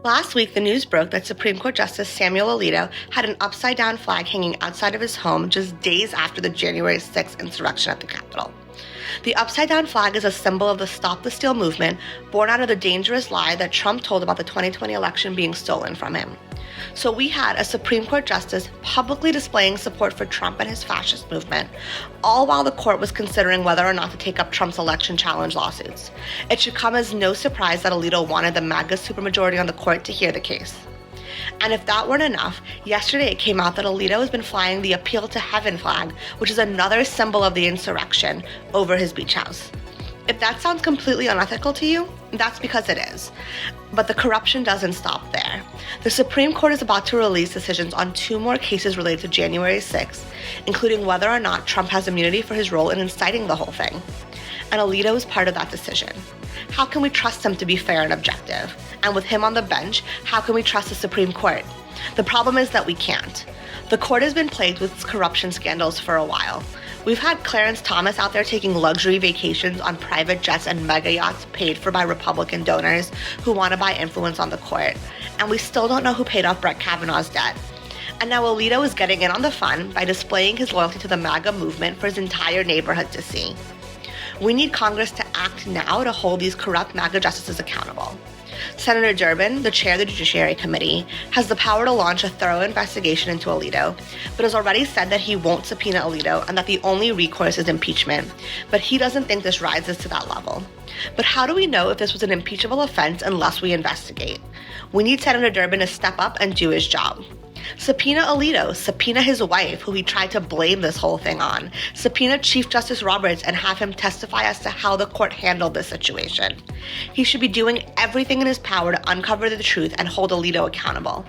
Last week, the news broke that Supreme Court Justice Samuel Alito had an upside-down flag hanging outside of his home just days after the January 6th insurrection at the Capitol. The upside-down flag is a symbol of the Stop the Steal movement, born out of the dangerous lie that Trump told about the 2020 election being stolen from him. So we had a Supreme Court justice publicly displaying support for Trump and his fascist movement, all while the court was considering whether or not to take up Trump's election challenge lawsuits. It should come as no surprise that Alito wanted the MAGA supermajority on the court to hear the case. And if that weren't enough, yesterday it came out that Alito has been flying the Appeal to Heaven flag, which is another symbol of the insurrection, over his beach house. If that sounds completely unethical to you, that's because it is. But the corruption doesn't stop there. The Supreme Court is about to release decisions on 2 more cases related to January 6th, including whether or not Trump has immunity for his role in inciting the whole thing. And Alito is part of that decision. How can we trust him to be fair and objective? And with him on the bench, how can we trust the Supreme Court? The problem is that we can't. The court has been plagued with corruption scandals for a while. We've had Clarence Thomas out there taking luxury vacations on private jets and mega yachts paid for by Republican donors who want to buy influence on the court. And we still don't know who paid off Brett Kavanaugh's debt. And now Alito is getting in on the fun by displaying his loyalty to the MAGA movement for his entire neighborhood to see. We need Congress to act now to hold these corrupt MAGA justices accountable. Senator Durbin, the chair of the Judiciary Committee, has the power to launch a thorough investigation into Alito, but has already said that he won't subpoena Alito and that the only recourse is impeachment. But he doesn't think this rises to that level. But how do we know if this was an impeachable offense unless we investigate? We need Senator Durbin to step up and do his job. Subpoena Alito, subpoena his wife, who he tried to blame this whole thing on. Subpoena Chief Justice Roberts and have him testify as to how the court handled this situation. He should be doing everything in his power to uncover the truth and hold Alito accountable.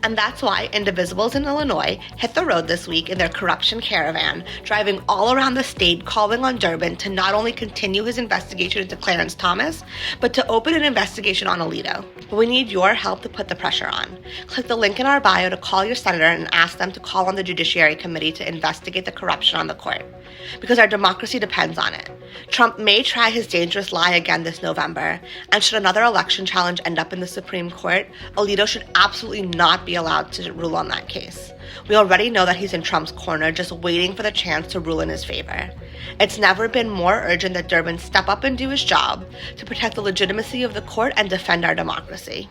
And that's why Indivisibles in Illinois hit the road this week in their corruption caravan, driving all around the state calling on Durbin to not only continue his investigation into Clarence Thomas, but to open an investigation on Alito. But we need your help to put the pressure on. Click the link in our bio to call your senator and ask them to call on the Judiciary Committee to investigate the corruption on the court. Because our democracy depends on it. Trump may try his dangerous lie again this November, and should another election challenge end up in the Supreme Court, Alito should absolutely not be allowed to rule on that case. We already know that he's in Trump's corner, just waiting for the chance to rule in his favor. It's never been more urgent that Durbin step up and do his job to protect the legitimacy of the court and defend our democracy.